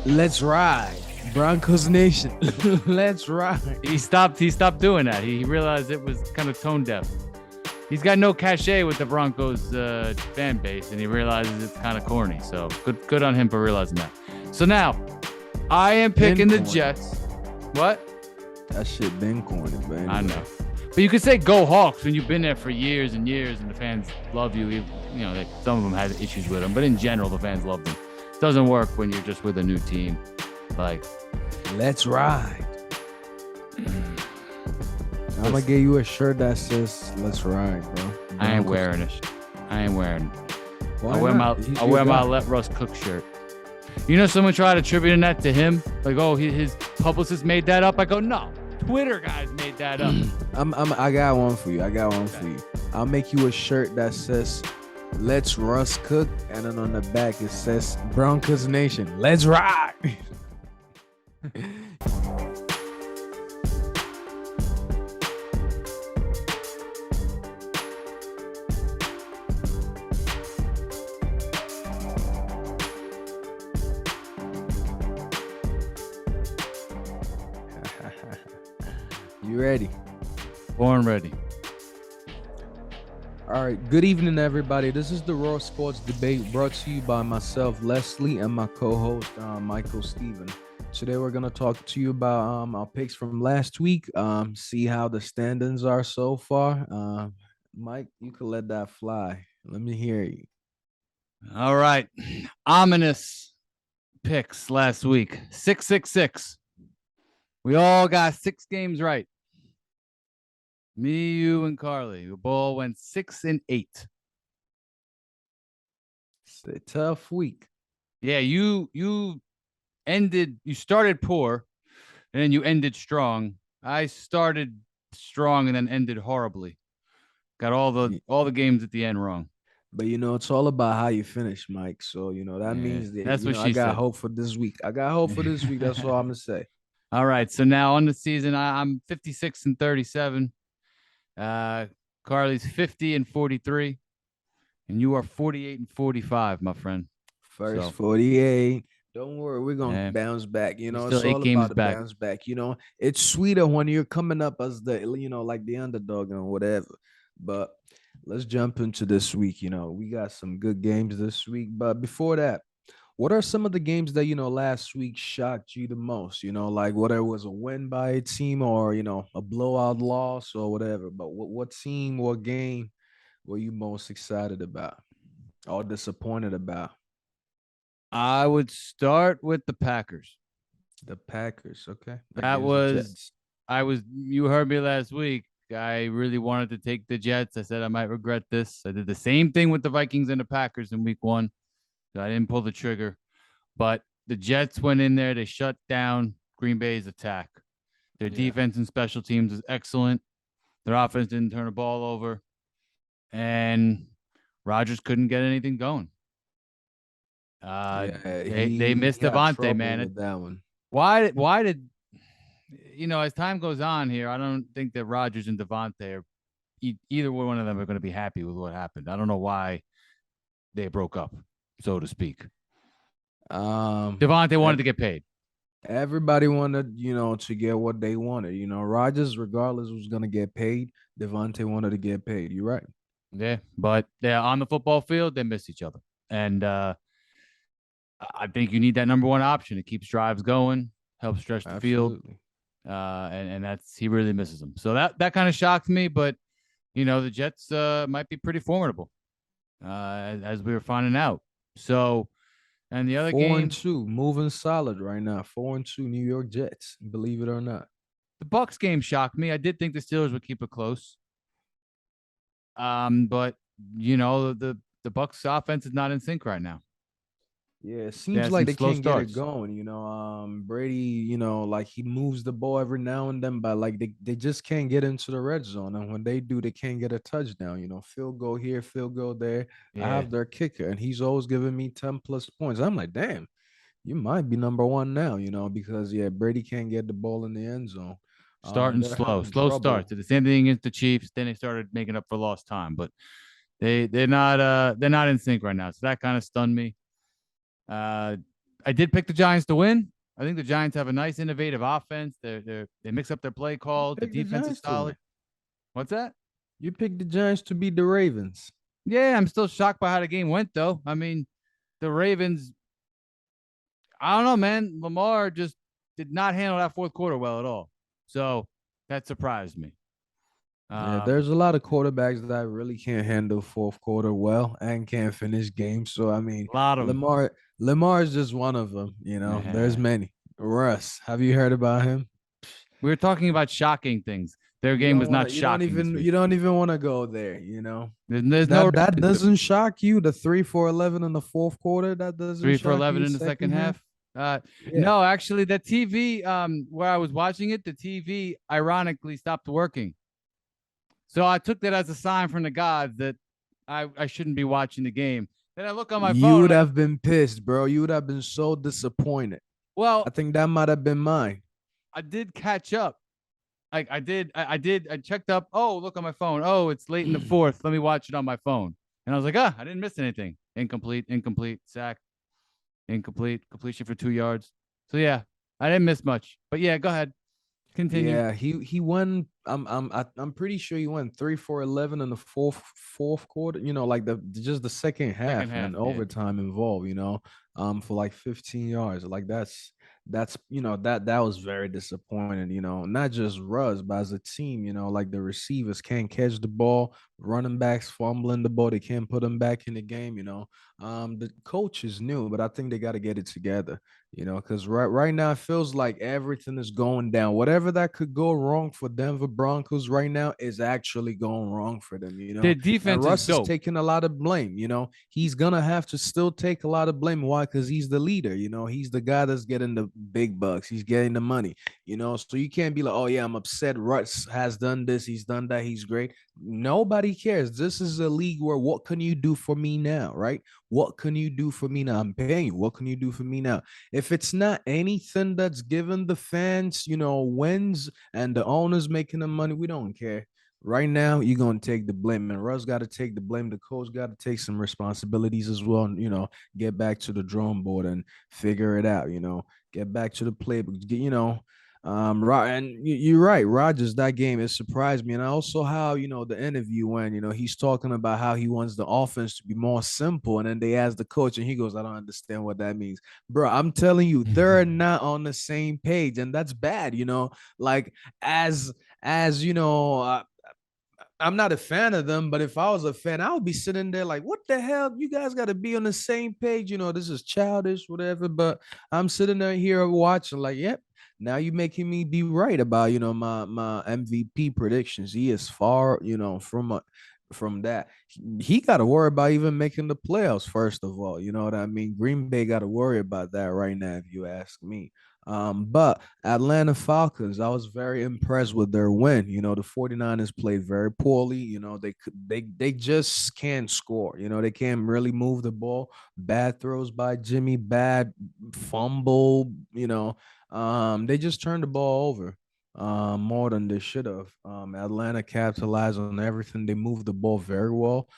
Let's ride. Broncos Nation. Let's ride. He stopped doing that. He realized it was kind of tone deaf. He's got no cachet with the Broncos fan base, and he realizes it's kind of corny. So good on him for realizing that. So now, I am picking the Jets. What? That shit been corny, man. I know. But you could say go Hawks when you've been there for years and years, and the fans love you. You know, some of them had issues with them, but in general, the fans love them. It doesn't work when you're just with a new team. Like, let's ride. I'm gonna get you a shirt that says "Let's ride," bro. I ain't wearing it. I wear my Let Russ Cook shirt. You know, someone tried attributing that to him, like, oh, his publicist made that up. I go, no, Twitter guys made that up. I got one for you. I'll make you a shirt that says "Let's Russ Cook," and then on the back it says "Broncos Nation, let's ride." You ready? Born ready. All right. Good evening, everybody. This is the Raw Sports Debate brought to you by myself, Leslie, and my co-host, Michael Steven. Today, we're going to talk to you about our picks from last week, see how the standings are so far. Mike, you can let that fly. Let me hear you. All right. Ominous picks last week. 666. We all got 6 games right. Me, you, and Carly. The ball went 6-8. It's a tough week. Yeah, you started poor, and then you ended strong. I started strong and then ended horribly. Got all the games at the end wrong. But it's all about how you finish, Mike. So that means that that's what she I got said. hope for this week. That's all I'm gonna say. All right. So now on the season, I'm 56-37. Carly's 50-43, and you are 48-45, my friend. First 48. Don't worry, we're gonna bounce back. It's all about the bounce back. It's sweeter when you're coming up as the like the underdog and whatever. But let's jump into this week. We got some good games this week. But before that, what are some of the games that last week shocked you the most? Like whether it was a win by a team or a blowout loss or whatever. But what team, what game were you most excited about or disappointed about? I would start with the Packers. The Packers, okay. You heard me last week. I really wanted to take the Jets. I said I might regret this. I did the same thing with the Vikings and the Packers in week 1. I didn't pull the trigger, but the Jets went in there. They shut down Green Bay's attack. Their defense and special teams is excellent. Their offense didn't turn the ball over, and Rodgers couldn't get anything going. They missed Devontae, man. With that one. Why did as time goes on here, I don't think that Rodgers and Devontae are either one of them are going to be happy with what happened. I don't know why they broke up, so to speak. Devontae wanted to get paid. Everybody wanted, to get what they wanted. Rodgers, regardless, was going to get paid. Devontae wanted to get paid. You're right. Yeah, but on the football field, they miss each other. And I think you need that number one option. It keeps drives going, helps stretch the field. And he really misses them. So that kind of shocked me, but the Jets might be pretty formidable as we were finding out. So, and the other 4-2, moving solid right now. 4-2 New York Jets, believe it or not. The Bucs game shocked me. I did think the Steelers would keep it close. But the Bucs offense is not in sync right now. Yeah, it seems like they can't get it going. Brady, like he moves the ball every now and then, but like they just can't get into the red zone. And when they do, they can't get a touchdown. Field goal here, field goal there. Yeah. I have their kicker, and he's always giving me 10+ points. I'm like, damn, you might be number one now, because Brady can't get the ball in the end zone. Starting slow starts. Did the same thing against the Chiefs. Then they started making up for lost time, but they're not in sync right now. So that kind of stunned me. I did pick the Giants to win. I think the Giants have a nice, innovative offense. They mix up their play You call. The picked the defense is Giants to solid. win. What's that? You picked the Giants to beat the Ravens. Yeah, I'm still shocked by how the game went, though. I mean, the Ravens, I don't know, man. Lamar just did not handle that fourth quarter well at all. So that surprised me. Yeah, Um, there's a lot of quarterbacks that really can't handle fourth quarter well and can't finish games. So I mean, a lot of them. Lamar is just one of them. There's Nah. many. Russ, have you heard about him? We were talking about shocking things. Their game was not shocking this week. You don't even want to go there. There's no That doesn't shock you. The 3 for 11 in the fourth quarter, that doesn't 3 for shock you. 11 in the second Second half, half. yeah. No, actually, the TV, where I was watching it, the TV ironically stopped working. So I took that as a sign from the gods that I shouldn't be watching the game. Then I look on my You phone. would have been pissed, bro. You would have been so disappointed. I Well, think that might have been mine. I did catch up. I checked up. Oh, look on my phone. Oh, it's late in the fourth. Let me watch it on my phone. And I was like, I didn't miss anything. Incomplete, sack, incomplete, completion for 2 yards. So yeah, I didn't miss much. But yeah, go ahead. Continue. Yeah, he won. I'm pretty sure he won 3 for 11 in the fourth quarter. Like just the second Second half half, and yeah. overtime involved. For like 15 yards. Like that's that was very disappointing. Not just Russ, but as a team. Like the receivers can't catch the ball, running backs fumbling the ball, they can't put them back in the game. The coach is new, but I think they got to get it together. Because right now it feels like everything is going down. Whatever that could go wrong for Denver Broncos right now is actually going wrong for them. Their And defense is Russ is dope. taking a lot of blame. He's gonna have to still take a lot of blame. Why? Because he's the leader. He's the guy that's getting the big bucks. He's getting the money. So you can't be like, oh yeah, I'm upset. Russ has done this. He's done that. He's great. Nobody cares. This is a league where what can you do for me now, right? What can you do for me now? I'm paying you. What can you do for me now? If it's not anything that's given the fans, wins and the owners making the money, we don't care. Right now, you're gonna take the blame, and Russ got to take the blame. The coach got to take some responsibilities as well, and get back to the drawing board and figure it out. Get back to the playbook. And you're right, Rogers. That game it surprised me, and also how the interview when he's talking about how he wants the offense to be more simple, and then they ask the coach, and he goes, "I don't understand what that means, bro." I'm telling you, they're not on the same page, and that's bad. Like as I'm not a fan of them, but if I was a fan, I would be sitting there like, what the hell? You guys got to be on the same page. This is childish, whatever. But I'm sitting there here watching, like, yep. Now you're making me be right about, my MVP predictions. He is far, from that. He got to worry about even making the playoffs, first of all. You know what I mean? Green Bay got to worry about that right now, if you ask me. But Atlanta Falcons, I was very impressed with their win. The 49ers played very poorly. They just can't score. They can't really move the ball. Bad throws by Jimmy, bad fumble, they just turned the ball over more than they should have. Atlanta capitalized on everything. They moved the ball very well.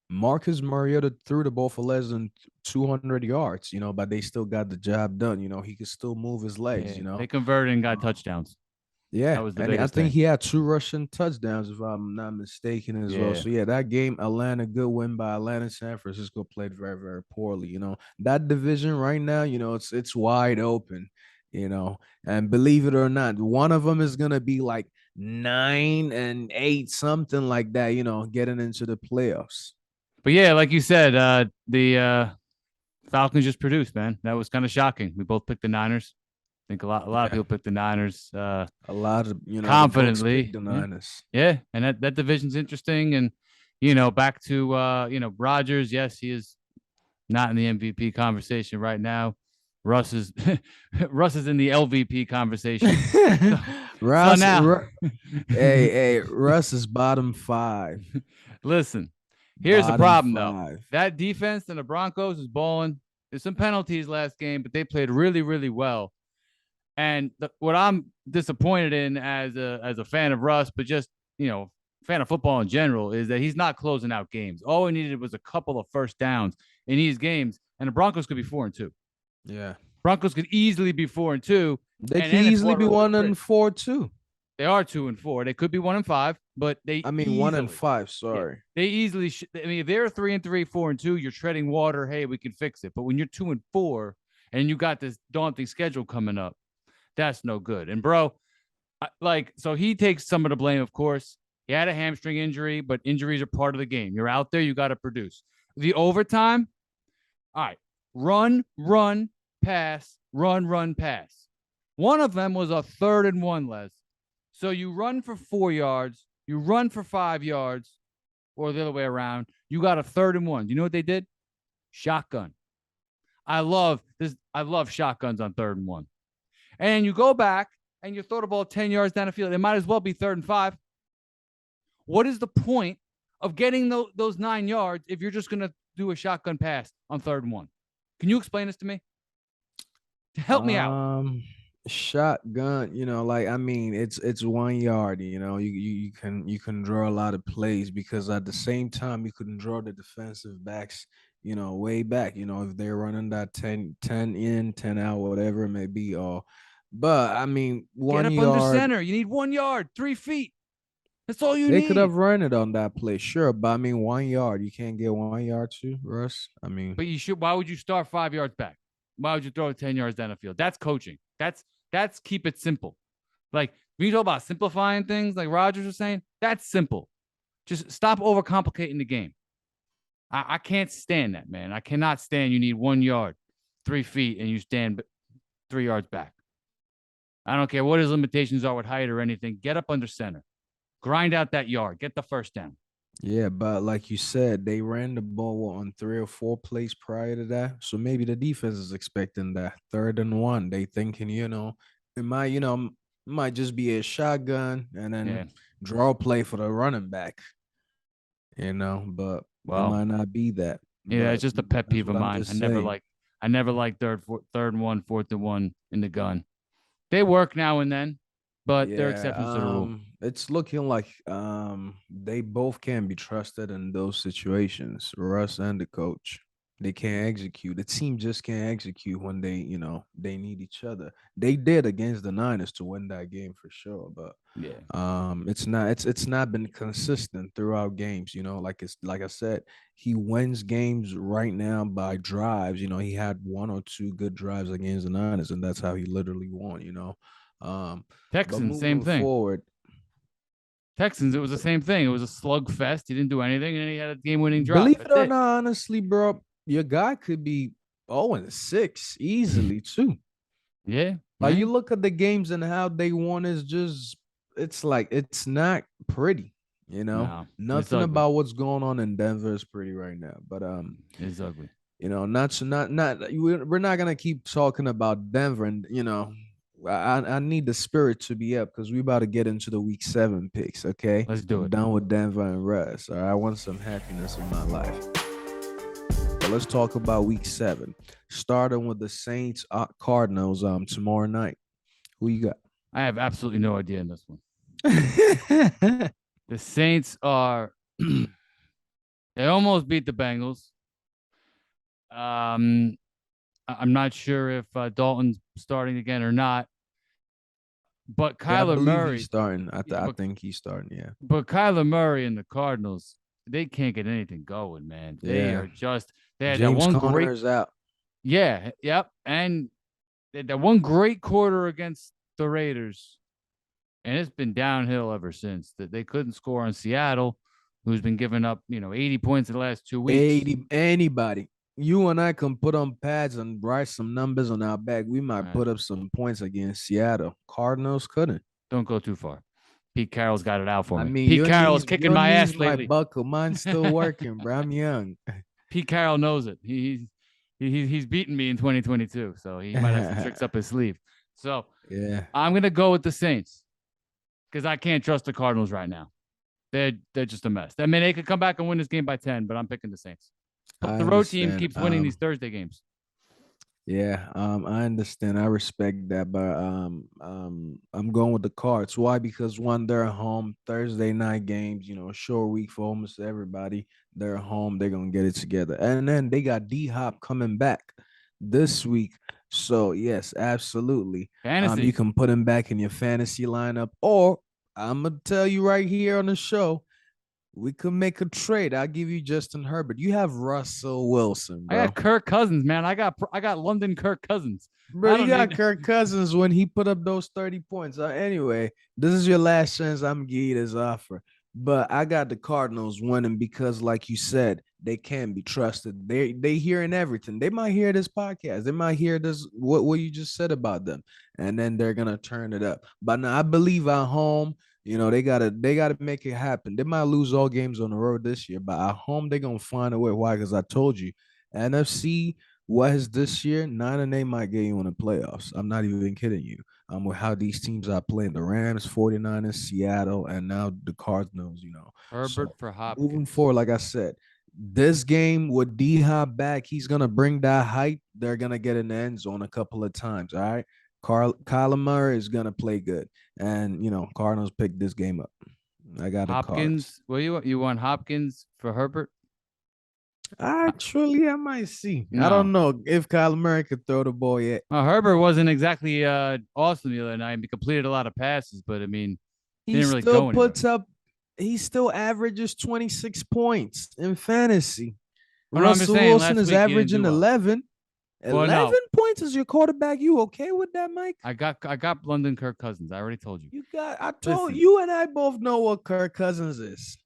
Marcus Mariota threw the ball for less than 200 yards, but they still got the job done. He could still move his legs, Yeah, they converted and got Uh, touchdowns. yeah, That was the and I biggest think thing. he had 2 rushing touchdowns, if I'm not mistaken, as well. Yeah. So yeah, that game, Atlanta, good win by Atlanta. San Francisco played very, very poorly. That division right now, it's wide open. And believe it or not, one of them is gonna be like 9-8, something like that. Getting into the playoffs. But yeah, like you said, the Falcons just produced, man. That was kind of shocking. We both picked the Niners. I think a lot of Yeah, people picked the Niners a lot of the Bucs picked confidently. the Yeah. Niners. Yeah. And that division's interesting. And, back to Rodgers, yes, he is not in the MVP conversation right now. Russ is Russ is in the LVP conversation. So, so Ross, now hey, Russ is bottom five. listen, here's the Bottom problem though. five. That defense and the Broncos is balling. There's some penalties last game, but they played really, really well. And what I'm disappointed in as a fan of Russ, but just fan of football in general, is that he's not closing out games. All we needed was a couple of first downs in these games, and the Broncos could be 4-2. Yeah. Broncos could easily be 4-2, They and could then it's easily water be under the one bridge. and four too. They are 2-4. They could be 1-5, but they I mean, one and easily, five. yeah, Sorry. they easily. I mean, if they're 3-3, 4-2, you're treading water. Hey, we can fix it. But when you're 2-4 and you got this daunting schedule coming up, that's no good. And bro, so he takes some of the blame, of course. He had a hamstring injury, but injuries are part of the game. You're out there, you got to produce. The overtime, all right, run, pass, run, pass. One of them was a 3rd-and-1, Les. So you run for 4 yards, you run for 5 yards, or the other way around. You got a 3rd-and-1. You know what they did? Shotgun. I love this. I love shotguns on 3rd-and-1. And you go back and you throw the ball 10 yards down the field. It might as well be 3rd-and-5. What is the point of getting those 9 yards if you're just going to do a shotgun pass on 3rd-and-1? Can you explain this to me? Help me out. Shotgun, like I mean, it's 1 yard. You can draw a lot of plays because at the same time you can draw the defensive backs, way back. If they're running that 10 in, 10 out, whatever it may be, or but I mean, Get one up under yard. center. You need 1 yard, 3 feet. That's all you They could need. have run it on that play, sure, but I mean, 1 yard. You can't get 1 yard too, Russ. I mean, But you should. Why would you start 5 yards back? Why would you throw it 10 yards down the field? That's coaching. That's keep it simple. Like when you talk about simplifying things, like Rogers was saying, that's simple. Just stop overcomplicating the game. I can't stand that, man. I cannot stand you need 1 yard, 3 feet, and you stand 3 yards back. I don't care what his limitations are with height or anything. Get up under center. Grind out that yard. Get the first down. yeah, but like you said, they ran the ball on 3 or 4 plays prior to that. So maybe the defense is expecting that 3rd-and-1. They thinking, it might, might just be a shotgun and Yeah. then draw play for the running back, but it Well, might not be that. yeah, But it's just a pet that's peeve what of I'm mine. just saying. I never liked 3rd-and-1, 4th-and-1 in the gun. They work now and then, but they're Yeah, exceptions to the rule. it's looking like they both can be trusted in those situations, Russ and the coach. They can't execute. The team just can't execute when they need each other. They did against the Niners to win that game for sure, but Yeah. it's not been consistent throughout games, like I said, he wins games right now by drives. He had 1 or 2 good drives against the Niners, and that's how he literally won. But Texans, same moving thing. forward, Texans, it was the same thing. It was a slugfest. He didn't do anything, and then he had a game-winning drive. believe it That's or it. not, honestly, bro, your guy could be 0-6 easily too. Yeah. Like Right? you look at the games and how they won is just it's like it's not pretty, No, it's Nothing ugly. about what's going on in Denver is pretty right now. But It's ugly. not we're not gonna keep talking about Denver, and I need the spirit to be up because we about to get into the week 7 picks. Okay, Let's do I'm it. done with Denver and rest. All right, I want some happiness in my life. But let's talk about week 7, starting with the Saints Cardinals tomorrow night. Who you got? I have absolutely no idea in this one. The Saints are they almost beat the Bengals. I'm not sure if Dalton's starting again or not. But Yeah, I Kyler believe he's Murray, starting. I think he's starting. Yeah. but Kyler Murray and the Cardinals, they can't get anything going, man. They Yeah. are just they had that James one Conner great, is out. yeah, yep, and they had that one great quarter against the Raiders, and it's been downhill ever since. That they couldn't score on Seattle, who's been giving up 80 points in the last 2 weeks. Anybody. You and I can put on pads and write some numbers on our back. We might Uh, put up some points against Seattle. Cardinals couldn't. don't go too far. Pete Carroll's got it out for I me. mean, Pete Carroll is kicking your my knees ass might lately. buckle. Mine's still working, bro. I'm young. Pete Carroll knows it. He's beaten me in 2022, so he might have some tricks up his sleeve. So Yeah. I'm gonna go with the Saints because I can't trust the Cardinals right now. They're just a mess. I mean, they could come back and win this game by 10, but I'm picking the Saints. I The road team understand. keeps winning these Thursday games. Yeah, I understand. I respect that, but I'm going with the Cards. Why? Because one, they're home Thursday night games. Short week for almost everybody. They're home. They're gonna get it together, and then they got D Hop coming back. this week. So yes, absolutely. You Fantasy. can put him back in your fantasy lineup, or I'm gonna tell you right here on the show, we could make a trade. I'll give you Justin Herbert. You have Russell Wilson, I got bro. Kirk Cousins, man. I got London Kirk Cousins. Bro, I you don't got need. Kirk Cousins when he put up those 30 points. Anyway, this is your last chance I'm giving you this offer. But I got the Cardinals winning because, like you said, they can be trusted. They hearing everything. They might hear this podcast. They might hear this what you just said about them, and then they're gonna turn it up. But now I believe at home, they gotta make it happen. They might lose all games on the road this year, but at home they're gonna find a way. Why? Because I told you, NFC West this year, 9-8 might get you in the playoffs. I'm not even kidding you. With how these teams are playing, the Rams, 49ers, Seattle, and now the Cardinals. Herbert So for moving Hopkins. forward, like I said, this game with D Hop back, he's gonna bring that height. They're gonna get in the end zone a couple of times. All right. Kyler Murray is gonna play good. And Cardinals picked this game up. I got the cards. Hopkins. What you want Hopkins for Herbert? Actually, I might see. I No. don't know if Kyler Murray could throw the ball yet. Herbert wasn't exactly awesome the other night. He completed a lot of passes, but I mean, He didn't really still go anywhere. puts up, he still averages 26 points in fantasy. Oh no, I'm just Russell saying. Wilson Last is week he didn't do averaging well. 11. Well, 11 no, points as your quarterback. You okay with that, Mike? I got London Kirk Cousins. I already told you. I told Listen, you and I both know what Kirk Cousins is.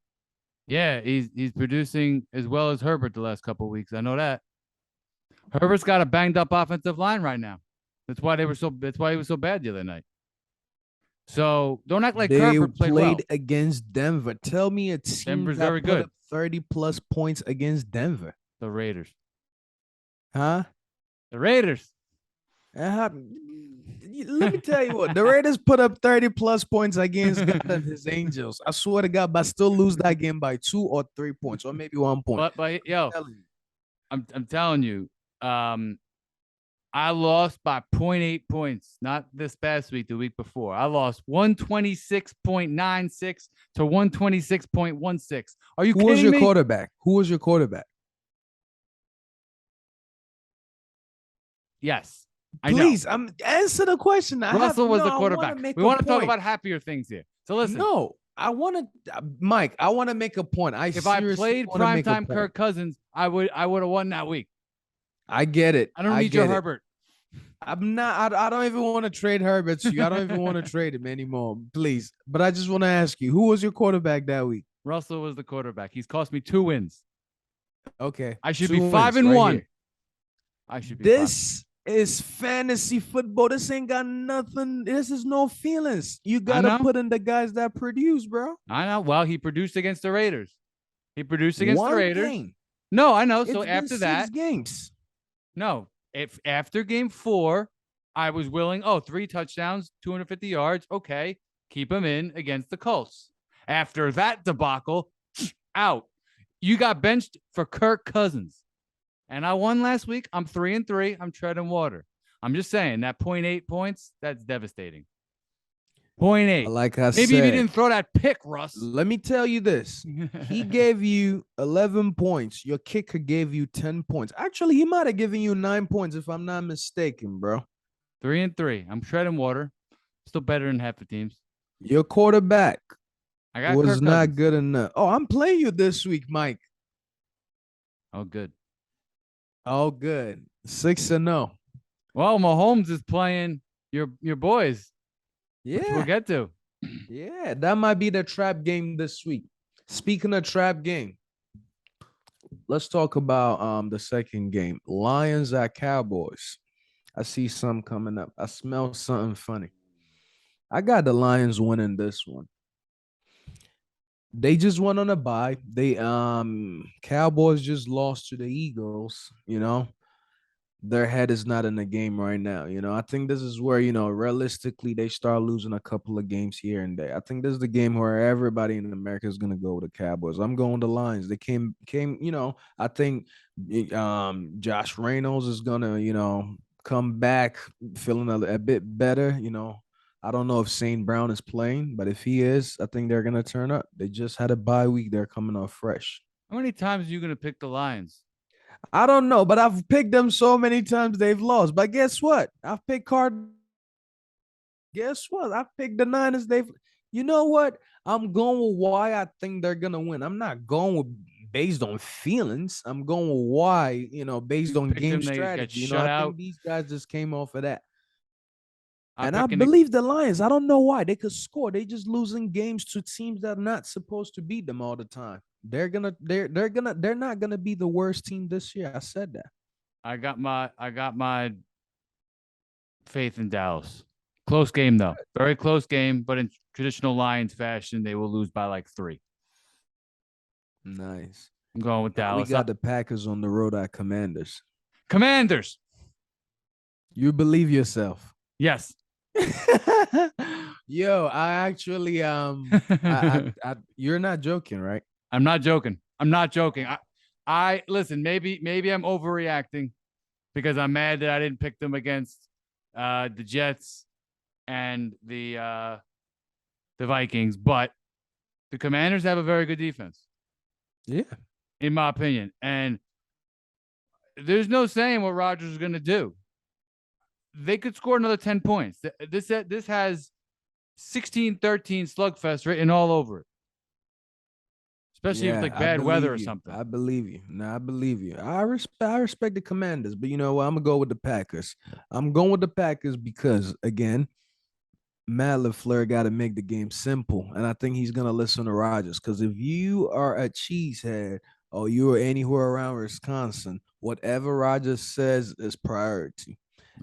yeah, he's producing as well as Herbert the last couple of weeks. I know that. Herbert's got a banged up offensive line right now. That's why That's why he was so bad the other night. So don't act like They Herbert played well. played against Denver. Tell me a team Denver's that very put good. up 30 plus points against Denver. The Raiders. Huh? The Raiders. Let me tell you what, the Raiders put up 30 plus points against God and his angels. I swear to God, but still lose that game by 2 or 3 points, or maybe 1 point. But yo, I'm telling you, I lost by 0.8 points, not this past week, the week before. I lost 126.96 to 126.16. Are you Who kidding was your me? quarterback? Who was your quarterback? Yes. Please, I'm answer the question. Russell was the quarterback. We want to talk point. about happier things here. So listen. No, I want to, Mike. I want to make a point. If I played primetime Kirk Cousins, I would have won that week. I get it. I don't need your Herbert. I'm not. I don't even want to trade Herbert to you. I don't even want to trade him anymore, please. But I just want to ask you, who was your quarterback that week? Russell was the quarterback. He's cost me 2 wins. Okay, I should be 5-1. Right, I should be. This is fantasy football. This ain't got nothing. This is no feelings. You gotta put in the guys that produce, bro. I know. Well, he produced against the Raiders. He produced against the Raiders. Game. No, I know. It's so after that, 6 games. No, if after game 4, I was willing. 3 touchdowns, 250 yards. Okay, keep him in against the Colts. After that debacle, out. You got benched for Kirk Cousins. And I won last week. I'm 3-3. I'm treading water. I'm just saying that 0.8 points, that's devastating. 0.8. Like I said. Maybe if you didn't throw that pick, Russ. Let me tell you this. He gave you 11 points. Your kicker gave you 10 points. Actually, he might have given you 9 points if I'm not mistaken, bro. 3-3. I'm treading water. Still better than half the teams. Your quarterback was not Cousins. good enough. Oh, I'm playing you this week, Mike. Oh, good. Oh, good. 6-0. Well, Mahomes is playing your boys. Yeah. Which we'll get to. Yeah, that might be the trap game this week. Speaking of trap game, let's talk about the second game. Lions at Cowboys. I see some coming up. I smell something funny. I got the Lions winning this one. They just went on a bye. They Cowboys just lost to the Eagles, Their head is not in the game right now. I think this is where, realistically they start losing a couple of games here and there. I think this is the game where everybody in America is going to go with the Cowboys. I'm going the Lions. They came, I think Josh Reynolds is going to, come back feeling a bit better, I don't know if St. Brown is playing, but if he is, I think they're going to turn up. They just had a bye week. They're coming off fresh. How many times are you going to pick the Lions? I don't know, but I've picked them so many times they've lost. But guess what? I've picked Card. Guess what? I've picked the Niners. They've. You know what? I'm going with why I think they're gonna win. I'm not going with based on feelings. I'm going with why. Based You on picked game them, they get strategy. shut I out. think these guys just came off of that. I'm And I picking the believe the Lions. I don't know why they could score. They just losing games to teams that are not supposed to beat them all the time. They're not gonna be the worst team this year. I said that. I got my faith in Dallas. Close game though. Very close game, but in traditional Lions fashion, they will lose by like 3. Nice. I'm going with Now we Dallas. got the Packers on the road at Commanders. Commanders. You believe yourself. Yes. Yo, I actually you're not joking, right? I'm not joking. I'm not joking. I listen, maybe I'm overreacting because I'm mad that I didn't pick them against the Jets and the Vikings, but the Commanders have a very good defense. Yeah. In my opinion. And there's no saying what Rodgers is going to do. They could score another 10 points. This has 16-13 slugfest written all over it. Especially with like bad weather or something. I believe you. No, I believe you. I respect the Commanders, but you know what? I'm gonna go with the Packers. I'm going with the Packers because again, Matt LaFleur got to make the game simple, and I think he's gonna listen to Rodgers. Because if you are a cheesehead or you are anywhere around Wisconsin, whatever Rodgers says is priority,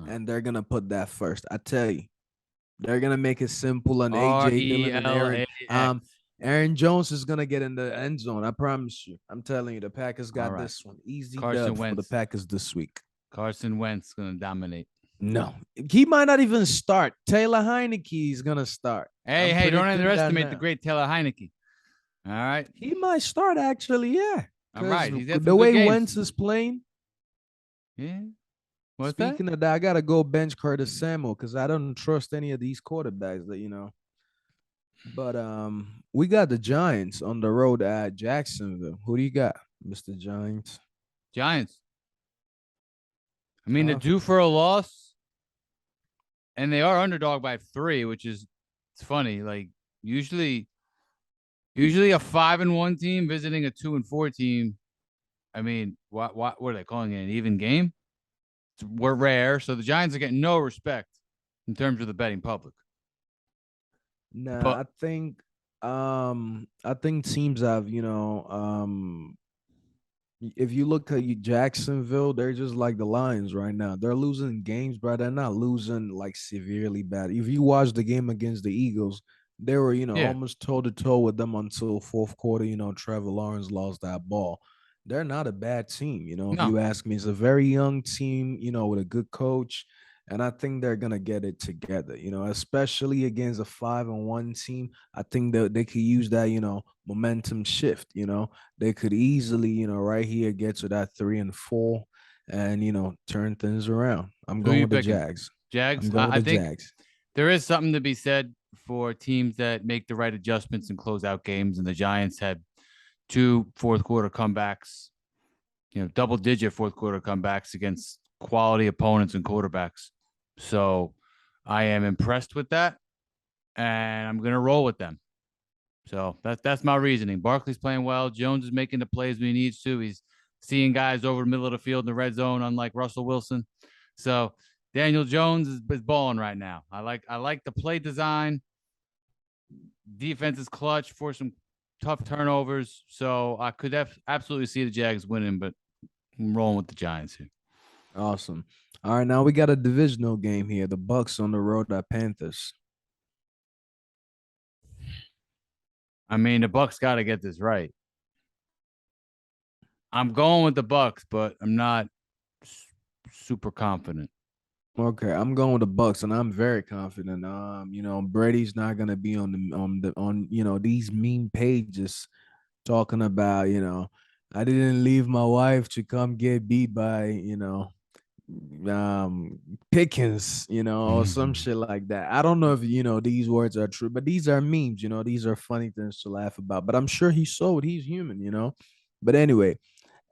and they're gonna put that first. I tell you, they're gonna make it simple. And AJ Dillon and RELAX. Aaron Jones is gonna get in the end zone. I promise you. I'm telling you, the Packers got right. this one. Easy Carson dub for the Wentz. Packers this week. Carson Wentz gonna dominate. No, he might not even start. Taylor Heineke is gonna start. Hey, don't underestimate the great Taylor Heineke. All right. He might start actually, yeah. I'm right. He's had The some way good games. Wentz is playing. Yeah. What's Speaking of that, I gotta go bench Curtis Samuel because I don't trust any of these quarterbacks that. But we got the Giants on the road at Jacksonville. Who do you got, Mr. Giants? Giants. I mean, they're due for a loss, and they are underdog by 3, which is it's funny. Like usually a 5-1 team visiting a 2-4 team. I mean, what are they calling it? An even game? We're rare, so the Giants are getting no respect in terms of the betting public. Nah, but, I think teams have, if you look at Jacksonville, they're just like the Lions right now. They're losing games, but they're not losing like severely bad. If you watch the game against the Eagles, they were, almost toe to toe with them until fourth quarter. Trevor Lawrence lost that ball. They're not a bad team, if you ask me. It's a very young team, with a good coach. And I think they're gonna get it together, especially against a 5-1 team. I think that they could use that, momentum shift. They could easily, right here get to that 3-4 and turn things around. I'm going with the Jags. Jags. I think Jags. There is something to be said for teams that make the right adjustments and close out games. And the Giants had 2 fourth quarter comebacks, double-digit fourth quarter comebacks against quality opponents and quarterbacks. So I am impressed with that, and I'm going to roll with them. So that's my reasoning. Barkley's playing well. Jones is making the plays when he needs to. He's seeing guys over the middle of the field in the red zone, unlike Russell Wilson. So Daniel Jones is balling right now. I like the play design. Defense is clutch for some tough turnovers. So I could absolutely see the Jags winning, but I'm rolling with the Giants here. Awesome. All right, now we got a divisional game here. The Bucs on the road at Panthers. I mean, the Bucs got to get this right. I'm going with the Bucs, but I'm not super confident. Okay, I'm going with the Bucs, and I'm very confident. Brady's not gonna be on these meme pages talking about I didn't leave my wife to come get beat by Pickens, or some shit like that. I don't know if these words are true, but these are memes. These are funny things to laugh about. But I'm sure he sold. He's human. But anyway,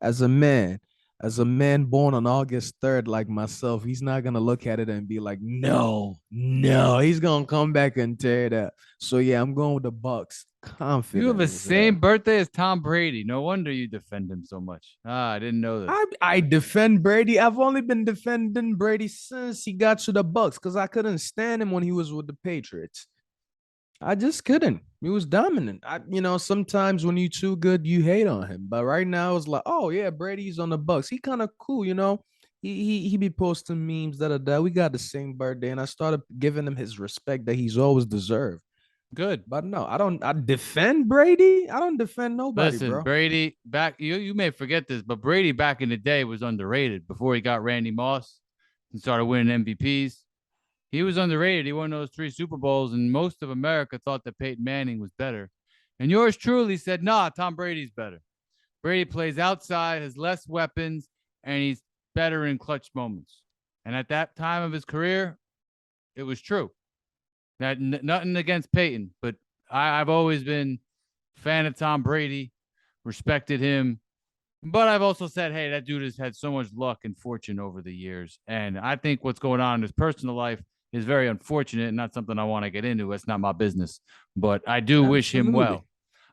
as a man, as a man born on August 3rd, like myself, he's not gonna look at it and be like, no, no. He's gonna come back and tear it up. So yeah, I'm going with the Bucs You have the confidently same there. birthday as Tom Brady. No wonder you defend him so much. I didn't know this. I defend Brady. I've only been defending Brady since he got to the Bucs because I couldn't stand him when he was with the Patriots. I just couldn't. He was dominant. Sometimes when you're too good, you hate on him. But right now, it's like, oh yeah, Brady's on the Bucs. He kind of cool. He be posting memes that we got the same birthday, and I started giving him his respect that he's always deserved. Good. But no, I don't. I defend Brady. I don't defend nobody, Listen, bro. Brady back. You may forget this, but Brady back in the day was underrated before he got Randy Moss and started winning MVPs. He was underrated. He won those 3 Super Bowls, and most of America thought that Peyton Manning was better. And yours truly said, nah, Tom Brady's better. Brady plays outside, has less weapons, and he's better in clutch moments. And at that time of his career, it was true. That nothing against Peyton, but I've always been a fan of Tom Brady, respected him. But I've also said, hey, that dude has had so much luck and fortune over the years. And I think what's going on in his personal life is very unfortunate and not something I want to get into. It's not my business. But I do wish him Absolutely. well.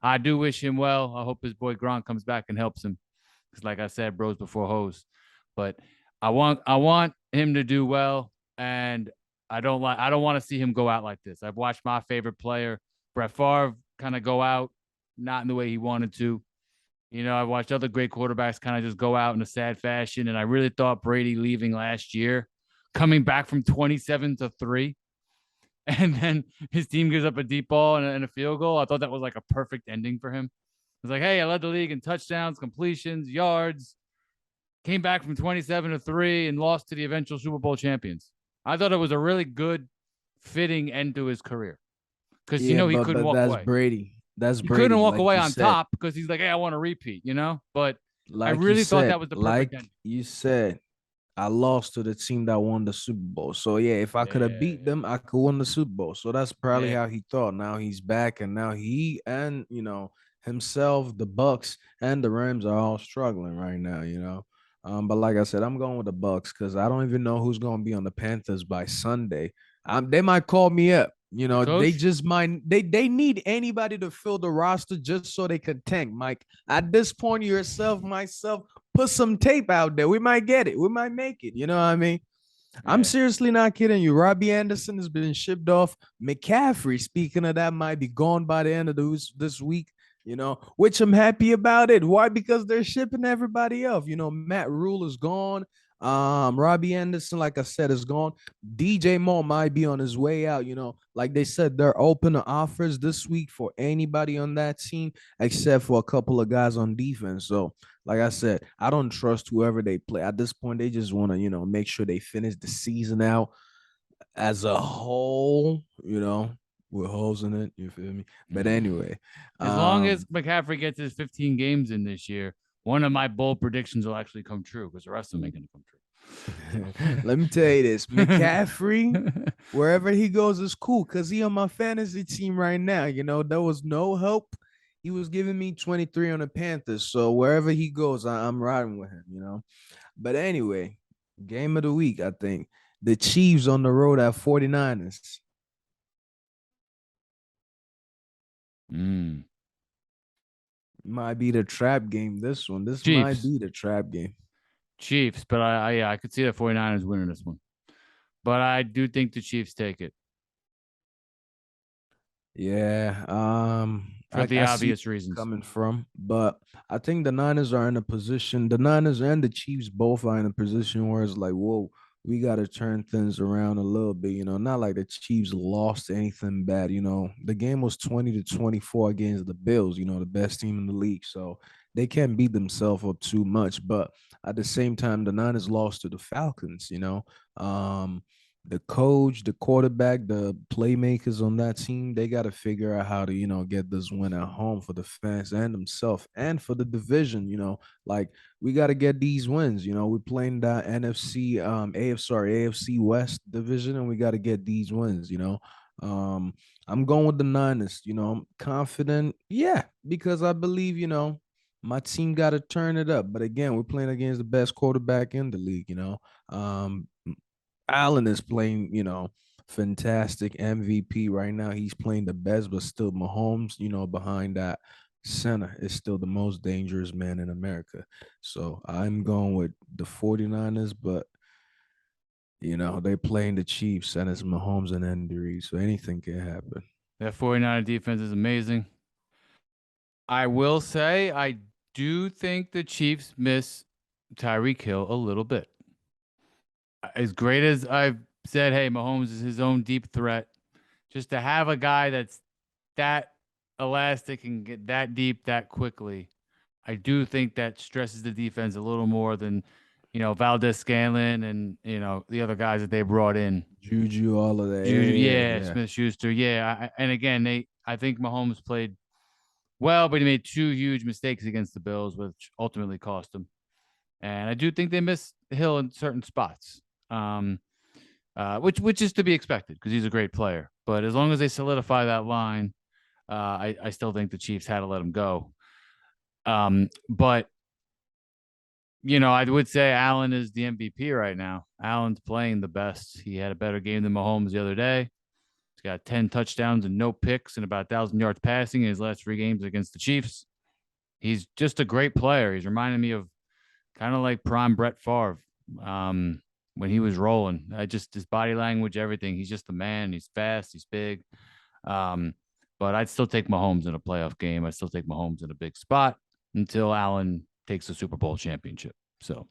I do wish him well. I hope his boy Gronk comes back and helps him. Because like I said, bros before hoes. But I want him to do well. And I don't want to see him go out like this. I've watched my favorite player, Brett Favre, kind of go out, not in the way he wanted to. I watched other great quarterbacks kind of just go out in a sad fashion. And I really thought Brady leaving last year, coming back from 27-3, and then his team gives up a deep ball and a field goal. I thought that was like a perfect ending for him. It was like, hey, I led the league in touchdowns, completions, yards, came back from 27-3 and lost to the eventual Super Bowl champions. I thought it was a really good, fitting end to his career because Yeah, he but couldn't walk that's away. Brady. That's He couldn't Brady, walk like away you on said. top because he's like, hey, I want to repeat. But I Like you really thought that said, was the perfect like ending. you said, I lost to the team that won the Super Bowl. So yeah, if I could have Yeah, beat them, I could win the Super Bowl. So that's probably yeah. how he thought. Now he's back, and now he and himself, the Bucks and the Rams are all struggling right now. But like I said, I'm going with the Bucks because I don't even know who's going to be on the Panthers by Sunday. They might call me up. The They coach? just might they need anybody to fill the roster just so they could tank. Mike, at this point, yourself, myself, put some tape out there. We might get it. We might make it. You know what I mean? I'm Yeah. seriously not kidding you. Robbie Anderson has been shipped off. McCaffrey, speaking of that, might be gone by the end of this week. Which I'm happy about it. Why? Because they're shipping everybody off. Matt Rule is gone. Robbie Anderson, like I said, is gone. DJ Moore might be on his way out. Like they said, they're open to offers this week for anybody on that team, except for a couple of guys on defense. So like I said, I don't trust whoever they play. At this point, they just want to, make sure they finish the season out as a whole, with holes in it. You feel me? But anyway, As long as um, McCaffrey gets his 15 games in this year, one of my bold predictions will actually come true because the rest of them ain't going to come let me tell you this, McCaffrey, true. wherever he goes is cool because he on my fantasy team right now. There was no help. He was giving me 23 on the Panthers. So wherever he goes, I'm riding with him. But anyway, game of the week, I think. The Chiefs on the road at 49ers. mm. Might be the trap game. This one. This might Chiefs. be the trap game. Chiefs. But I could see the 49ers winning this one. But I do think the Chiefs take it Yeah. for the I see obvious reasons. coming from, but I think the Niners are in a position. The Niners and the Chiefs both are in a position where it's like, whoa, we got to turn things around a little bit. Not like the Chiefs lost anything bad. The game was 20-24 against the Bills. The best team in the league, so they can't beat themselves up too much. But at the same time, the Niners lost to the Falcons. The coach, the quarterback, the playmakers on that team, they got to figure out how to, get this win at home for the fans and themselves and for the division. Like we got to get these wins. We're playing that AFC West division, and we got to get these wins. Um, I'm going with the Niners. I'm confident, yeah, because I believe, My team got to turn it up. But again, we're playing against the best quarterback in the league. Um, Allen is playing, fantastic MVP right now. He's playing the best, but still Mahomes, behind that center is still the most dangerous man in America. So I'm going with the 49ers, but they're playing the Chiefs and it's Mahomes and injury, so anything can happen. That 49er defense is amazing. I will say I do think the Chiefs miss Tyreek Hill a little bit. As great as I've said, hey, Mahomes is his own deep threat. Just to have a guy that's that elastic and get that deep that quickly, I do think that stresses the defense a little more than, Valdez Scanlon and, the other guys that they brought in. Juju, all of that. Juju, Yeah. Smith Schuster. Yeah. And again, I think Mahomes played well, but he made two huge mistakes against the Bills, which ultimately cost him. And I do think they missed Hill in certain spots, which is to be expected because he's a great player. But as long as they solidify that line, I still think the Chiefs had to let him go. But I would say Allen is the MVP right now. Allen's playing the best. He had a better game than Mahomes the other day. He's got 10 touchdowns and no picks and about 1,000 yards passing in his last 3 games against the Chiefs. He's just a great player. He's reminding me of kind of like prime Brett Favre when he was rolling. Just his body language, everything. He's just a man. He's fast. He's big. But I'd still take Mahomes in a playoff game. I'd still take Mahomes in a big spot until Allen takes the Super Bowl championship. So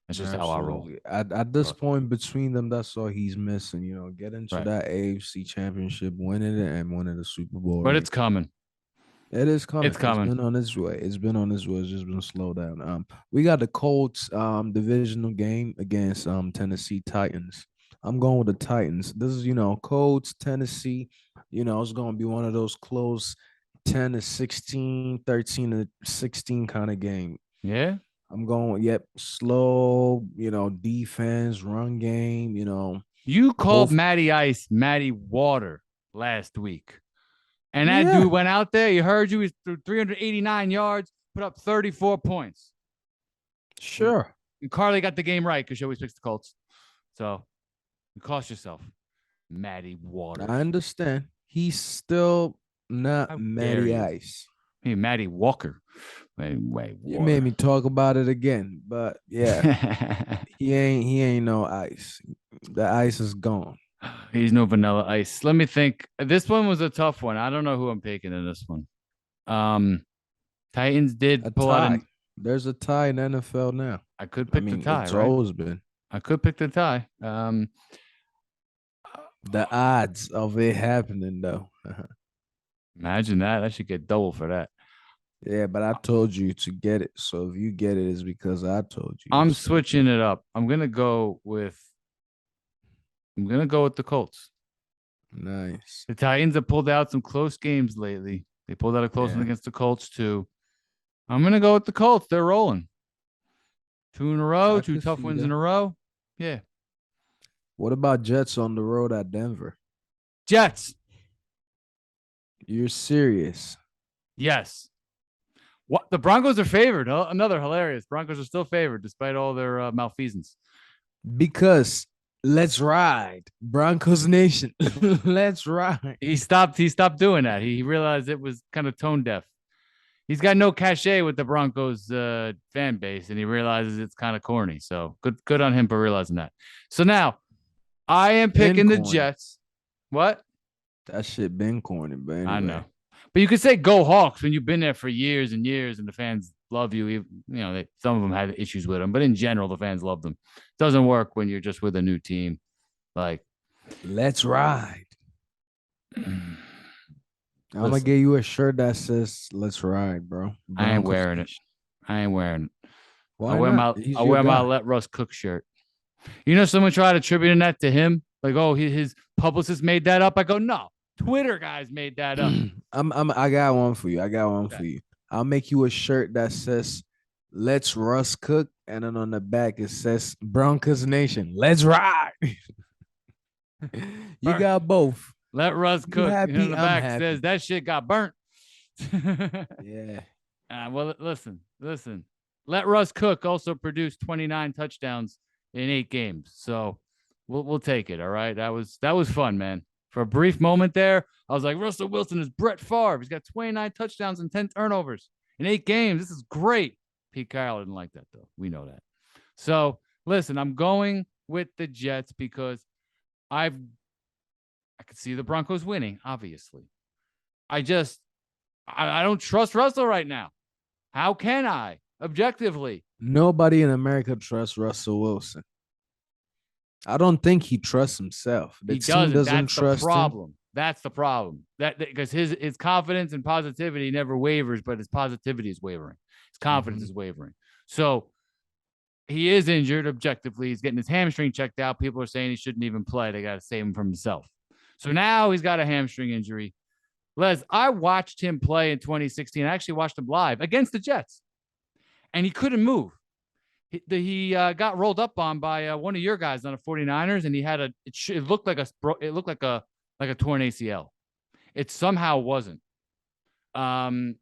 that's just how I roll. At this point between them, that's all he's missing. Get into that AFC championship, winning it, and winning the Super Bowl. But it's coming. It is coming. It's coming. It's been on its way. It's just been slowed down. We got the Colts divisional game against Tennessee Titans. I'm going with the Titans. This is, Colts, Tennessee. It's going to be one of those close 10-16, 13-16 kind of game. Yeah. I'm going, slow, defense, run game, You called Matty Ice Matty Water last week. And that dude went out there. He heard you. He threw 389 yards, put up 34 points. Sure. And Carly got the game right because she always picks the Colts. So you cost yourself, Matty Water. I understand. He's still not Matty Ice. Hey, Matty Walker. You made me talk about it again, but yeah, he ain't no ice. The ice is gone. He's no vanilla ice. Let me think. This one was a tough one. I don't know who I'm taking in this one. Titans did pull out. There's a tie in NFL now. I could pick the tie. It's always been. I could pick the tie. The odds of it happening though. Imagine that. I should get double for that. Yeah, but I told you to get it. So if you get it, it's because I told you. I'm switching it up. I'm gonna go with the Colts. Nice. The Titans have pulled out some close games lately. They pulled out a close one against the Colts too. I'm gonna go with the Colts. They're rolling. 2 in a row, 2 tough wins in a row. Yeah. What about Jets on the road at Denver? Jets. You're serious? Yes. What the Broncos are favored. Another hilarious. Broncos are still favored despite all their malfeasance. Because let's ride, Broncos Nation. Let's ride. He stopped doing that. He realized it was kind of tone deaf. He's got no cachet with the Broncos fan base, and he realizes it's kind of corny. So good on him for realizing that. So now I am picking the Jets. What? That shit been corny, but anyway. I know. But you could say go Hawks when you've been there for years and years, and the fans love you. Some of them had issues with them, but in general, the fans love them. It doesn't work when you're just with a new team. Like, let's ride. I'm gonna get you a shirt that says "Let's ride," bro. I ain't wearing it. Why not? I wear my Let Russ Cook shirt. Someone tried attributing that to him. Like, oh, his publicist made that up. I go, no. Twitter guys made that up. I got one for you. I'll make you a shirt that says "Let's Russ Cook," and then on the back it says "Broncos Nation, let's ride." You got both. Let Russ Cook. Happy, on the back says that shit got burnt. Yeah. Well, listen. Let Russ Cook also produce 29 touchdowns in 8 games. So we'll take it. All right. That was fun, man. For a brief moment there, I was like, Russell Wilson is Brett Favre. He's got 29 touchdowns and 10 turnovers in 8 games. This is great. Pete Carroll didn't like that, though. We know that. So listen, I'm going with the Jets because I could see the Broncos winning, obviously. I don't trust Russell right now. How can I objectively? Nobody in America trusts Russell Wilson. I don't think he trusts himself. The He team doesn't. doesn't That's the trust him. problem. That's the problem. That because his confidence and positivity never wavers, but his positivity is wavering. His confidence is wavering. So he is injured objectively. He's getting his hamstring checked out. People are saying he shouldn't even play. They got to save him from himself. So now he's got a hamstring injury. Les, I watched him play in 2016. I actually watched him live against the Jets, and he couldn't move. He got rolled up on by one of your guys on the 49ers, and he had it looked like a torn ACL. It somehow wasn't. And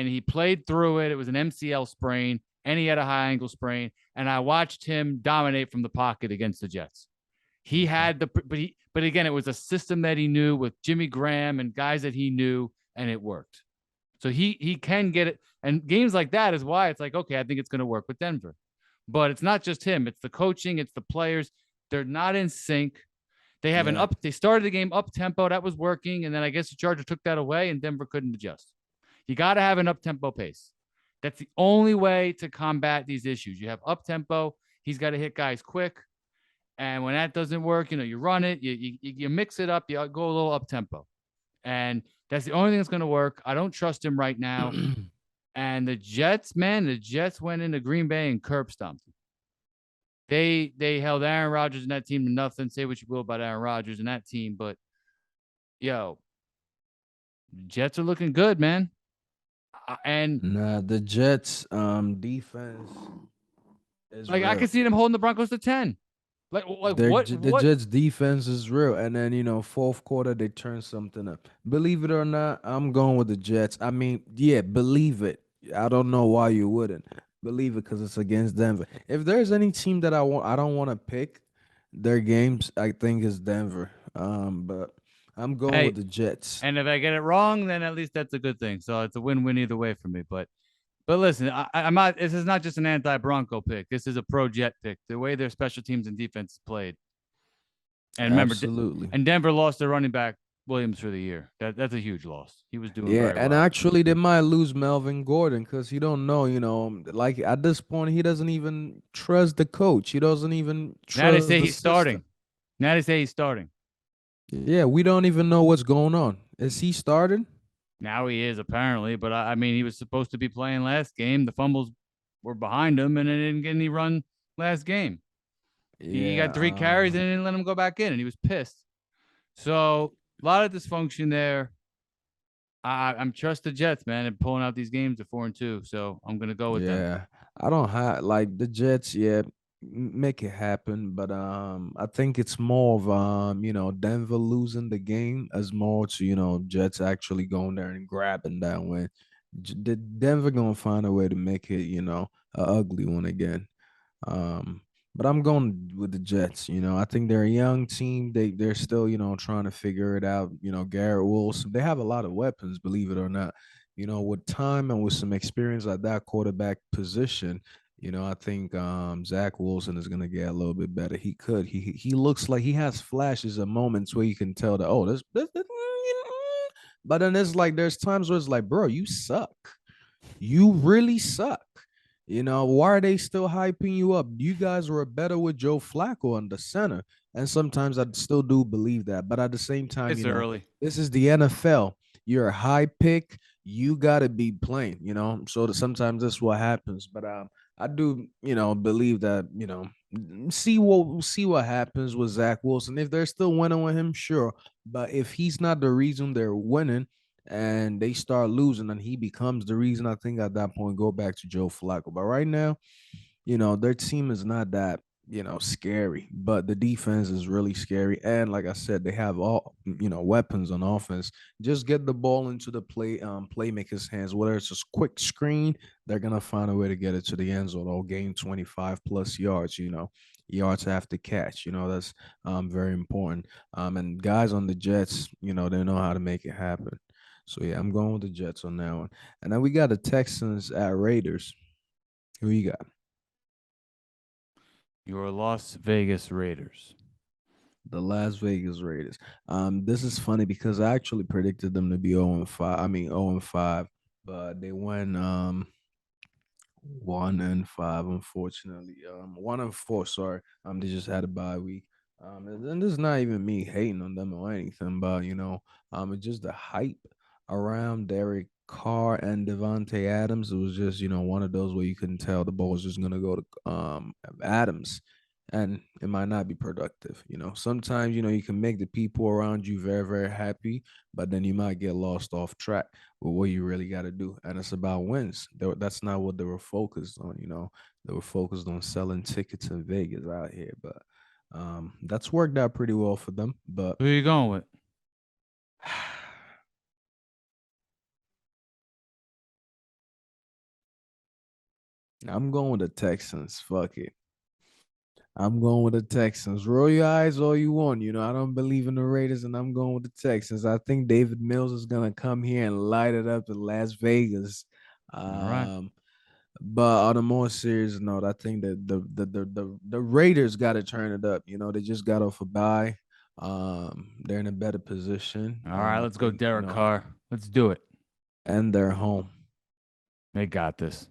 he played through it. It was an MCL sprain, and he had a high ankle sprain. And I watched him dominate from the pocket against the Jets. He had but again, it was a system that he knew with Jimmy Graham and guys that he knew, and it worked. So he can get it. And games like that is why it's like, okay, I think it's going to work with Denver. But it's not just him. It's the coaching. It's the players. They're not in sync. They have they started the game up tempo. That was working. And then I guess the Chargers took that away and Denver couldn't adjust. You got to have an up tempo pace. That's the only way to combat these issues. You have up tempo. He's got to hit guys quick. And when that doesn't work, you run it, you mix it up, you go a little up tempo. And that's the only thing that's going to work. I don't trust him right now. And the Jets went into Green Bay and curb stomped them. They held Aaron Rodgers and that team to nothing. Say what you will about Aaron Rodgers and that team, but the Jets are looking good, man. And the Jets defense is like real. I can see them holding the Broncos to 10. The Jets defense is real, and then fourth quarter they turn something up. Believe it or not, I'm going with the Jets. I mean, yeah, believe it. I don't know why you wouldn't believe it because it's against Denver. If there's any team that I don't want to pick their games, I think is Denver. But I'm going with the Jets. And if I get it wrong, then at least that's a good thing. So it's a win-win either way for me. But listen, I'm not. This is not just an anti-Bronco pick. This is a pro-Jet pick. The way their special teams and defense played, and remember, absolutely. And Denver lost their running back Williams for the year. That's a huge loss. He was doing very and well. Actually they might lose Melvin Gordon because he don't know. Like at this point he doesn't even trust the coach. He doesn't even trust. Now they say he's starting. Now they say he's starting. Yeah, we don't even know what's going on. Is he starting? Now he is apparently, but I mean, he was supposed to be playing last game. The fumbles were behind him, and it didn't get any run last game. He got 3 carries and didn't let him go back in, and he was pissed. So a lot of dysfunction there. I'm trust the Jets, man, and pulling out these games at 4-2. So I'm gonna go with them. Yeah, I don't have like the Jets. Yeah, make it happen, but I think it's more of Denver losing the game as more to Jets actually going there and grabbing that win. Denver gonna find a way to make it a ugly one again. But I'm going with the Jets. I think they're a young team. They're still trying to figure it out. Garrett Wilson. They have a lot of weapons, believe it or not. With time and with some experience at that quarterback position, I think Zach Wilson is gonna get a little bit better. He looks like he has flashes of moments where you can tell that this but then there's times where it's like, bro, you suck. You really suck. Why are they still hyping you up? You guys were better with Joe Flacco in the center. And sometimes I still do believe that. But at the same time, it's early. This is the NFL. You're a high pick. You got to be playing, So sometimes that's what happens. But I do, believe that, see what happens with Zach Wilson. If they're still winning with him, sure. But if he's not the reason they're winning, and they start losing and he becomes the reason, I think at that point go back to Joe Flacco. But right now, their team is not that scary. But the defense is really scary. And like I said, they have all, weapons on offense. Just get the ball into the playmakers' hands. Whether it's a quick screen, they're gonna find a way to get it to the end zone or gain 25 plus yards, yards after catch. That's very important. And guys on the Jets, they know how to make it happen. So yeah, I'm going with the Jets on that one. And then we got the Texans at Raiders. Who you got? Your Las Vegas Raiders. The Las Vegas Raiders. This is funny because I actually predicted them to be 0-5. I mean 0-5, but they went 1-5, unfortunately. 1-4, sorry. They just had a bye week. And then this is not even me hating on them or anything, but it's just the hype around Derek Carr and Devontae Adams. It was just, one of those where you couldn't tell the ball was just gonna go to Adams, and it might not be productive. Sometimes you can make the people around you very, very happy, but then you might get lost off track with what you really got to do, and it's about wins. That's not what they were focused on. They were focused on selling tickets in Vegas out here, but that's worked out pretty well for them. But Who are you going with? I'm going with the Texans. Fuck it. I'm going with the Texans. Roll your eyes all you want. I don't believe in the Raiders, and I'm going with the Texans. I think David Mills is gonna come here and light it up in Las Vegas. All right. But on a more serious note, I think that the Raiders got to turn it up. They just got off a bye. They're in a better position. All right, I let's go think Derek Carr. Let's do it. and they're home. They got this.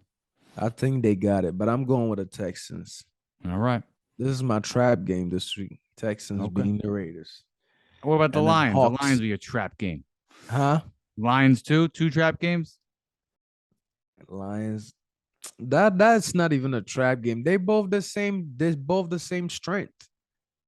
I think they got it, but I'm going with the Texans. All right. This is my trap game this week. Texans Okay. beating the Raiders. What about the And then Lions? The Lions Hawks. be a trap game. Huh? Lions too? Two trap games? Lions. That's not even a trap game. They both the same. They're both the same strength.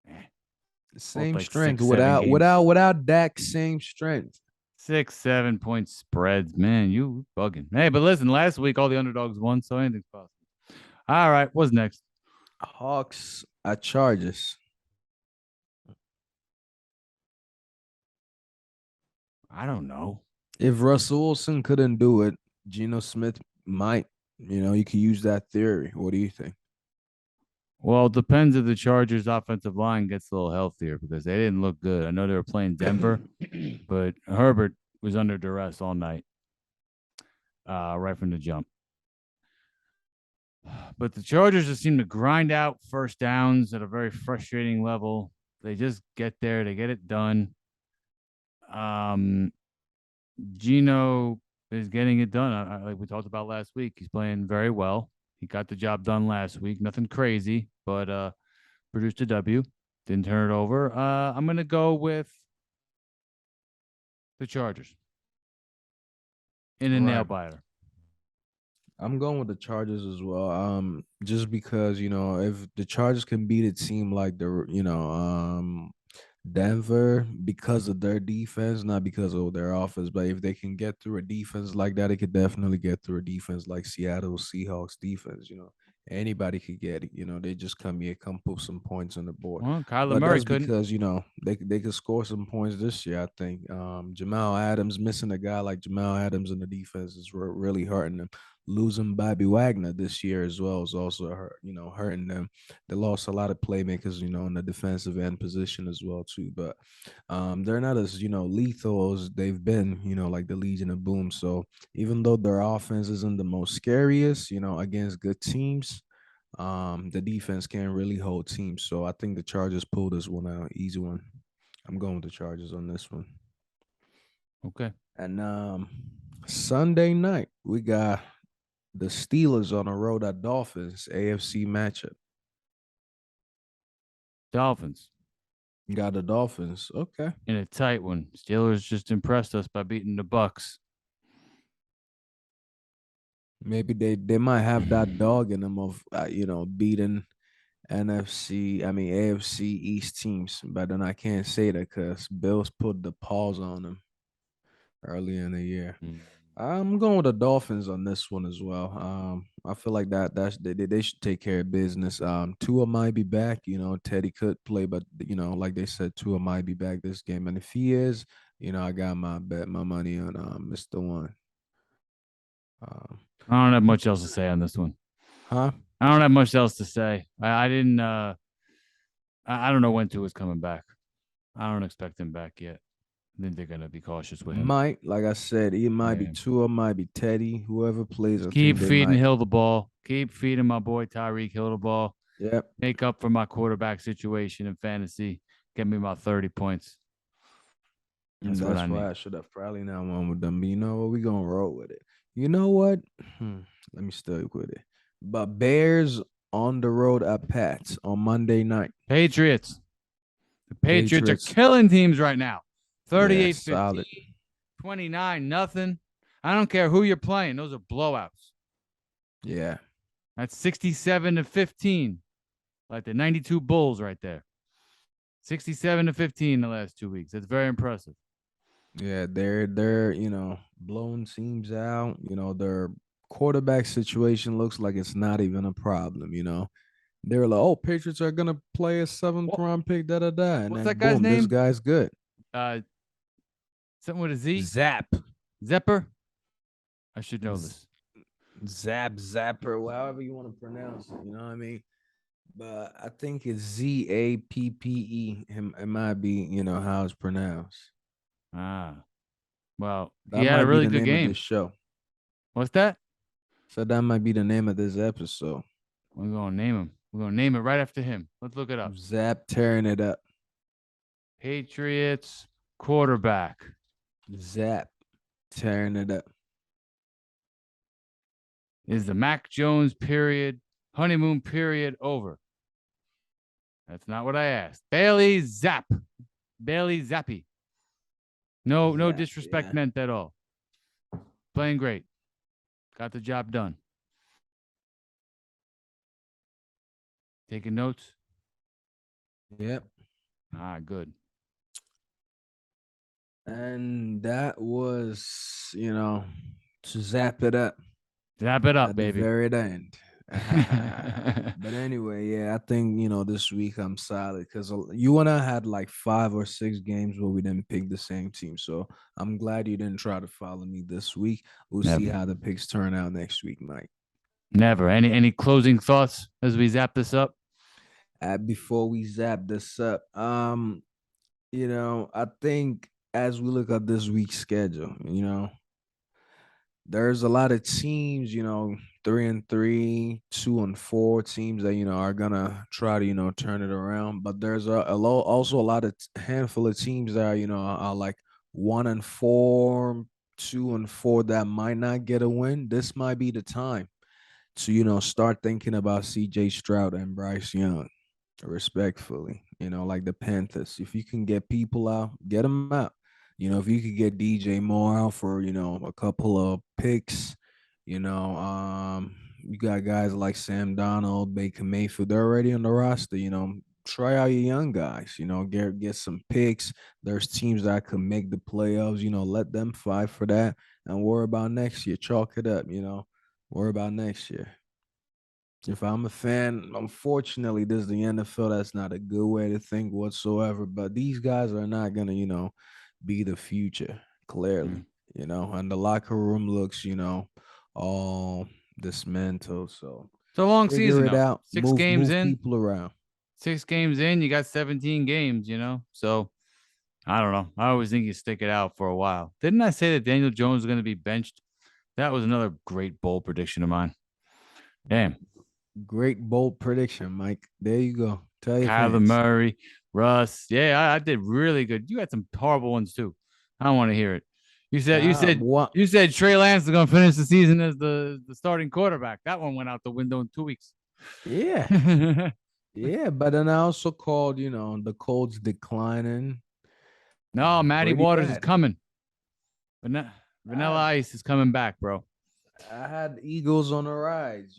Both Same like strength 6-7 without games. Dak. Same strength. 6-7 point spreads. Man, you bugging. Hey, but listen, last week all the underdogs won, so anything's possible. All right, what's next? Hawks at Chargers. I don't know. If Russell Wilson couldn't do it, Geno Smith might. You could use that theory. What do you think? Well, it depends if the Chargers' offensive line gets a little healthier because they didn't look good. I know they were playing Denver, but Herbert was under duress all night, right from the jump. But the Chargers just seem to grind out first downs at a very frustrating level. They just get there, they get it done. Gino is getting it done. Like we talked about last week, he's playing very well. He got the job done last week. Nothing crazy, but produced a W. Didn't turn it over. I'm gonna go with the Chargers in a nail Right. biter. I'm going with the Chargers as well. Just because if the Chargers can beat a team like Denver because of their defense, not because of their offense, but if they can get through a defense like that, they could definitely get through a defense like Seattle Seahawks defense. Anybody could get it. They just come here, come put some points on the board. Well, Kyler But Murray that's couldn't. because they could score some points this year. I think Jamal Adams missing a guy like Jamal Adams in the defense is really hurting them. Losing Bobby Wagner this year as well is also hurting them. They lost a lot of playmakers, in the defensive end position as well too. But they're not as lethal as they've been, like the Legion of Boom. So even though their offense isn't the most scariest, against good teams, the defense can't really hold teams. So I think the Chargers pulled this one out, easy one. I'm going with the Chargers on this one. Okay. And Sunday night we got the Steelers on the road at Dolphins, AFC matchup. Dolphins. Got the Dolphins. Okay. In a tight one. Steelers just impressed us by beating the Bucs. Maybe they might have that dog in them of beating AFC East teams, but then I can't say that because Bills put the pause on them early in the year. I'm going with the Dolphins on this one as well. I feel like they should take care of business. Tua might be back. Teddy could play, but like they said, Tua might be back this game. And if he is, I got my money on Mr. One. I don't have much else to say on this one. Huh? I don't have much else to say. I didn't. I don't know when Tua's coming back. I don't expect him back yet. I think they're gonna be cautious with him. Like I said, it might be Tua, might be Teddy, whoever plays. I Keep think they feeding might. Hill the ball. Keep feeding my boy Tyreek Hill the ball. Yep. Make up for my quarterback situation in fantasy. Get me about 30 points. That's why I should have probably not won with them. But you know what? We're gonna roll with it. You know what? Let me stick with it. But Bears on the road at Pats on Monday night. Patriots. The Patriots are killing teams right now. 38-15, 29-0. I don't care who you're playing. Those are blowouts. Yeah. That's 67-15. Like the 92 Bulls right there. 67-15 the last 2 weeks. That's very impressive. Yeah, they're blowing teams out. Their quarterback situation looks like it's not even a problem. They're like, oh, Patriots are gonna play a 7th-round pick, and what's then that guy's boom, name? this guy's good. Something with a Z. Zapper. I should know this. Zapper, however you want to pronounce it. You know what I mean? But I think it's Zappe. It might be, how it's pronounced. Well, that he had a really good game. Of this show. What's that? So that might be the name of this episode. We're gonna name him. We're gonna name it right after him. Let's look it up. Zap tearing it up. Patriots quarterback. Zap tearing it up. Is the Mac Jones honeymoon period over? That's not what I asked. Bailey Zappi. No disrespect meant at all. Playing great. Got the job done. Taking notes? Yep. Good. And that was, to zap it up. Zap it up, baby. The very end. But anyway, yeah, I think this week I'm solid because you and I had like 5 or 6 games where we didn't pick the same team. So I'm glad you didn't try to follow me this week. We'll see how the picks turn out next week, Mike. Never. Any closing thoughts as we zap this up? Before we zap this up, I think as we look at this week's schedule, there's a lot of teams, 3-3, 2-4 teams that are gonna try to turn it around. But there's also a lot of handful of teams that are like 1-4, 2-4 that might not get a win. This might be the time to start thinking about C.J. Stroud and Bryce Young, respectfully. Like the Panthers. If you can get people out, get them out. If you could get DJ Moore out for, a couple of picks, you got guys like Sam Donald, Baker Mayfield, they're already on the roster, try out your young guys, get some picks. There's teams that could make the playoffs, let them fight for that and worry about next year. Chalk it up, worry about next year. If I'm a fan, unfortunately, this is the NFL. That's not a good way to think whatsoever. But these guys are not going to, be the future, clearly, and the locker room looks, all dismantled. So it's a long season. Figure it out. 6 games in. People around. 6 games in, you got 17 games, So I don't know. I always think you stick it out for a while. Didn't I say that Daniel Jones was going to be benched? That was another great bold prediction of mine. Damn. Great bold prediction, Mike. There you go. Tell your Kyler fans. Murray, Russ. Yeah, I did really good. You had some horrible ones too. I don't want to hear it. You said Trey Lance is going to finish the season as the starting quarterback. That one went out the window in 2 weeks. Yeah. Yeah, but then I also called, the Colts declining. No, Matty Waters is coming. Vanilla Ice is coming back, bro. I had Eagles on the rise,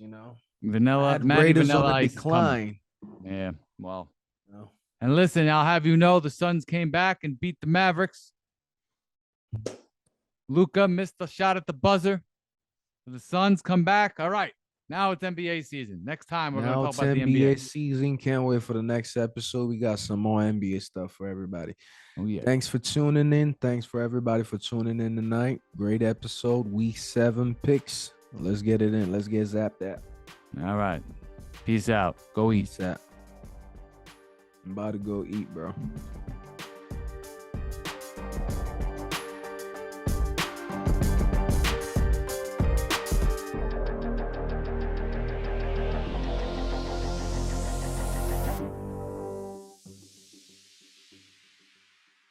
Matty Vanilla Ice decline. Yeah, well. No. And listen, I'll have you know the Suns came back and beat the Mavericks. Luka missed a shot at the buzzer. The Suns come back. All right. Now it's NBA season. Next time we're going to Now talk it's about the NBA NBA season. Can't wait for the next episode. We got some more NBA stuff for everybody. Oh yeah. Thanks for tuning in. Thanks for everybody for tuning in tonight. Great episode. Week 7 picks. Let's get it in. Let's get zapped at. All right. Peace out. Go eat. Peace out. I'm about to go eat, bro.